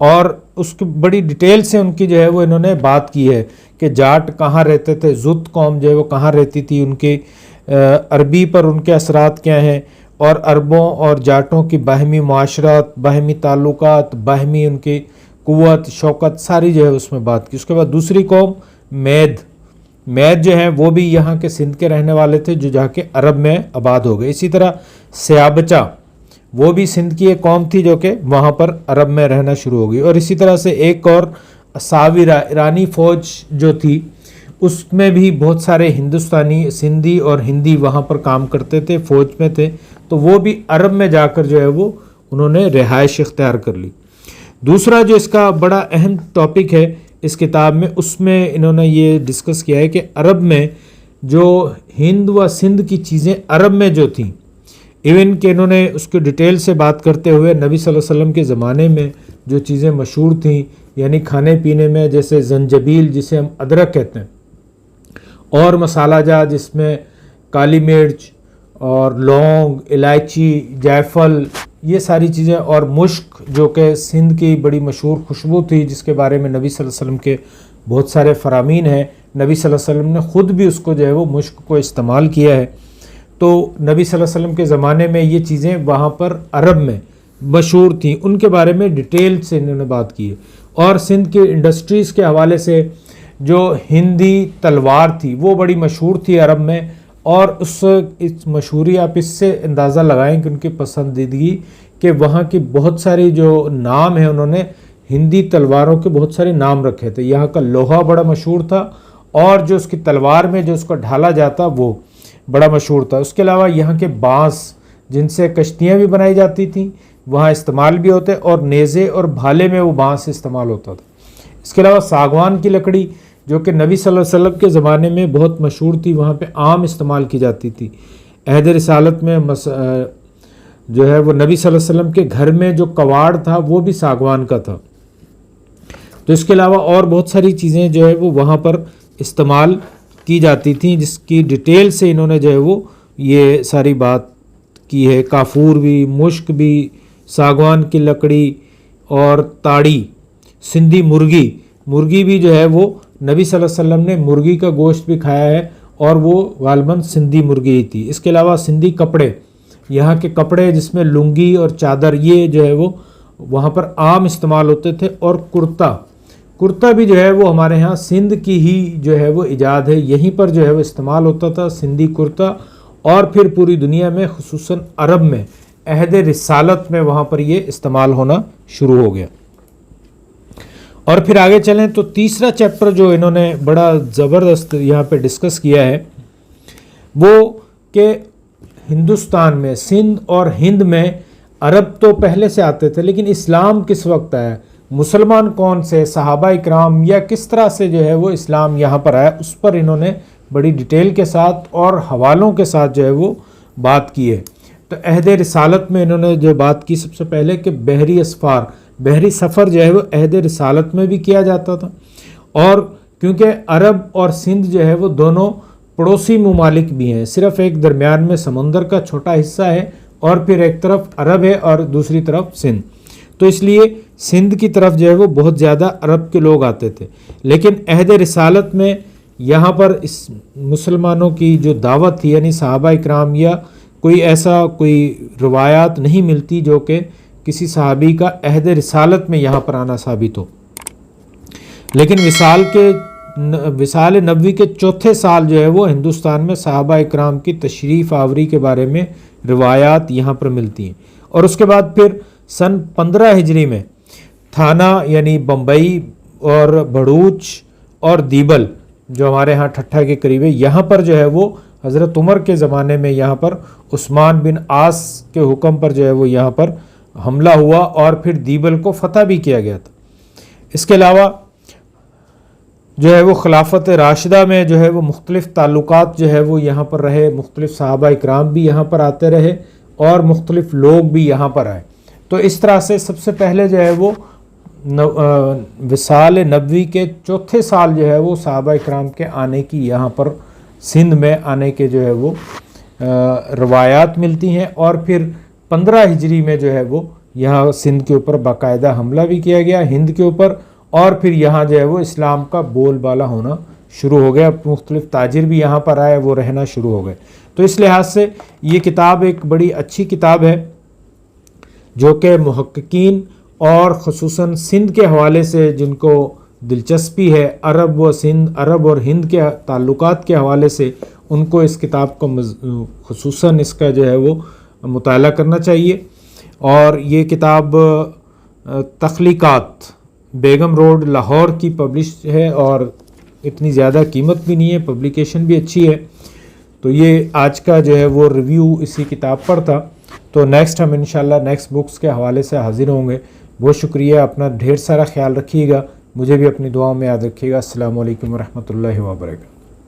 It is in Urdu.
اور اس کی بڑی ڈیٹیل سے ان کی جو ہے وہ انہوں نے بات کی ہے کہ جاٹ کہاں رہتے تھے، زد قوم جو ہے وہ کہاں رہتی تھی، ان کے عربی پر ان کے اثرات کیا ہیں، اور عربوں اور جاٹوں کی باہمی معاشرت، باہمی تعلقات، باہمی ان کی قوت شوکت ساری جو ہے اس میں بات کی۔ اس کے بعد دوسری قوم مید جو ہیں وہ بھی یہاں کے سندھ کے رہنے والے تھے جو جا کے عرب میں آباد ہو گئے۔ اسی طرح سیابچہ وہ بھی سندھ کی ایک قوم تھی جو کہ وہاں پر عرب میں رہنا شروع ہو گئی۔ اور اسی طرح سے ایک اور ساورہ ایرانی فوج جو تھی اس میں بھی بہت سارے ہندوستانی، سندھی اور ہندی وہاں پر کام کرتے تھے، فوج میں تھے، تو وہ بھی عرب میں جا کر جو ہے وہ انہوں نے رہائش اختیار کر لی۔ دوسرا جو اس کا بڑا اہم ٹاپک ہے اس کتاب میں، اس میں انہوں نے یہ ڈسکس کیا ہے کہ عرب میں جو ہند و سندھ کی چیزیں عرب میں جو تھیں، ایون کہ انہوں نے اس کی ڈیٹیل سے بات کرتے ہوئے نبی صلی اللہ علیہ وسلم کے زمانے میں جو چیزیں مشہور تھیں، یعنی کھانے پینے میں، جیسے زنجبیل جسے ہم ادرک کہتے ہیں، اور مسالہ جات جس میں کالی مرچ اور لونگ، الائچی، جائفل، یہ ساری چیزیں، اور مشک جو کہ سندھ کی بڑی مشہور خوشبو تھی جس کے بارے میں نبی صلی اللہ علیہ وسلم کے بہت سارے فرامین ہیں، نبی صلی اللہ علیہ وسلم نے خود بھی اس کو جو ہے وہ مشک کو استعمال کیا ہے۔ تو نبی صلی اللہ علیہ وسلم کے زمانے میں یہ چیزیں وہاں پر عرب میں مشہور تھیں، ان کے بارے میں ڈیٹیل سے انہوں نے بات کی ہے۔ اور سندھ کے انڈسٹریز کے حوالے سے جو ہندی تلوار تھی وہ بڑی مشہور تھی عرب میں، اور اس مشہوری آپ اس سے اندازہ لگائیں کہ ان کی پسندیدگی کہ وہاں کی بہت ساری جو نام ہیں، انہوں نے ہندی تلواروں کے بہت سارے نام رکھے تھے۔ یہاں کا لوہا بڑا مشہور تھا، اور جو اس کی تلوار میں جو اس کو ڈھالا جاتا وہ بڑا مشہور تھا۔ اس کے علاوہ یہاں کے بانس جن سے کشتیاں بھی بنائی جاتی تھیں وہاں استعمال بھی ہوتے، اور نیزے اور بھالے میں وہ بانس استعمال ہوتا تھا۔ اس کے علاوہ ساگوان کی لکڑی جو کہ نبی صلی اللہ علیہ وسلم کے زمانے میں بہت مشہور تھی، وہاں پہ عام استعمال کی جاتی تھی۔ عہد رسالت میں جو ہے وہ نبی صلی اللہ علیہ وسلم کے گھر میں جو کواڑ تھا وہ بھی ساگوان کا تھا۔ تو اس کے علاوہ اور بہت ساری چیزیں جو ہے وہ وہاں پر استعمال کی جاتی تھیں، جس کی ڈیٹیل سے انہوں نے جو ہے وہ یہ ساری بات کی ہے۔ کافور بھی، مشک بھی، ساگوان کی لکڑی اور تاڑی، سندھی مرغی بھی جو ہے وہ نبی صلی اللہ علیہ وسلم نے مرغی کا گوشت بھی کھایا ہے، اور وہ غالباً سندھی مرغی ہی تھی۔ اس کے علاوہ سندھی کپڑے، یہاں کے کپڑے جس میں لنگی اور چادر یہ جو ہے وہ وہاں پر عام استعمال ہوتے تھے۔ اور کرتا بھی جو ہے وہ ہمارے ہاں سندھ کی ہی جو ہے وہ ایجاد ہے، یہیں پر جو ہے وہ استعمال ہوتا تھا سندھی کرتا، اور پھر پوری دنیا میں خصوصاً عرب میں عہد رسالت میں وہاں پر یہ استعمال ہونا شروع ہو گیا۔ اور پھر آگے چلیں تو تیسرا چیپٹر جو انہوں نے بڑا زبردست یہاں پہ ڈسکس کیا ہے وہ کہ ہندوستان میں، سندھ اور ہند میں عرب تو پہلے سے آتے تھے، لیکن اسلام کس وقت آیا، مسلمان کون سے، صحابہ اکرام، یا کس طرح سے جو ہے وہ اسلام یہاں پر آیا، اس پر انہوں نے بڑی ڈیٹیل کے ساتھ اور حوالوں کے ساتھ جو ہے وہ بات کی ہے۔ تو عہد رسالت میں انہوں نے جو بات کی سب سے پہلے کہ بحری سفر جو ہے وہ عہد رسالت میں بھی کیا جاتا تھا، اور کیونکہ عرب اور سندھ جو ہے وہ دونوں پڑوسی ممالک بھی ہیں، صرف ایک درمیان میں سمندر کا چھوٹا حصہ ہے، اور پھر ایک طرف عرب ہے اور دوسری طرف سندھ، تو اس لیے سندھ کی طرف جو ہے وہ بہت زیادہ عرب کے لوگ آتے تھے۔ لیکن عہد رسالت میں یہاں پر اس مسلمانوں کی جو دعوت تھی، یعنی صحابہ اکرام، یا کوئی روایات نہیں ملتی جو کہ کسی صحابی کا عہد رسالت میں یہاں پر آنا ثابت ہو۔ لیکن وصال نبوی کے چوتھے سال جو ہے وہ ہندوستان میں صحابہ اکرام کی تشریف آوری کے بارے میں روایات یہاں پر ملتی ہیں۔ اور اس کے بعد پھر سن 15 ہجری میں تھانہ یعنی بمبئی اور بھڑوچ اور دیبل جو ہمارے ہاں ٹھٹھا کے قریب ہے، یہاں پر جو ہے وہ حضرت عمر کے زمانے میں یہاں پر عثمان بن عاص کے حکم پر جو ہے وہ یہاں پر حملہ ہوا، اور پھر دیبل کو فتح بھی کیا گیا تھا۔ اس کے علاوہ جو ہے وہ خلافت راشدہ میں جو ہے وہ مختلف تعلقات جو ہے وہ یہاں پر رہے، مختلف صحابہ اکرام بھی یہاں پر آتے رہے، اور مختلف لوگ بھی یہاں پر آئے۔ تو اس طرح سے سب سے پہلے جو ہے وہ وصال نبوی کے چوتھے سال جو ہے وہ صحابہ اکرام کے آنے کی یہاں پر سندھ میں آنے کے جو ہے وہ روایات ملتی ہیں، اور پھر 15 ہجری میں جو ہے وہ یہاں سندھ کے اوپر باقاعدہ حملہ بھی کیا گیا، ہند کے اوپر، اور پھر یہاں جو ہے وہ اسلام کا بول بالا ہونا شروع ہو گیا، مختلف تاجر بھی یہاں پر آئے، وہ رہنا شروع ہو گئے۔ تو اس لحاظ سے یہ کتاب ایک بڑی اچھی کتاب ہے جو کہ محققین اور خصوصاً سندھ کے حوالے سے جن کو دلچسپی ہے، عرب اور ہند کے تعلقات کے حوالے سے، ان کو اس کتاب کو خصوصاً اس کا جو ہے وہ مطالعہ کرنا چاہیے۔ اور یہ کتاب تخلیقات بیگم روڈ لاہور کی پبلش ہے، اور اتنی زیادہ قیمت بھی نہیں ہے، پبلیکیشن بھی اچھی ہے۔ تو یہ آج کا جو ہے وہ ریویو اسی کتاب پر تھا۔ تو نیکسٹ ہم انشاءاللہ نیکسٹ بکس کے حوالے سے حاضر ہوں گے۔ بہت شکریہ، اپنا ڈھیر سارا خیال رکھیے گا، مجھے بھی اپنی دعاؤں میں یاد رکھیے گا۔ السلام علیکم ورحمۃ اللہ وبرکاتہ۔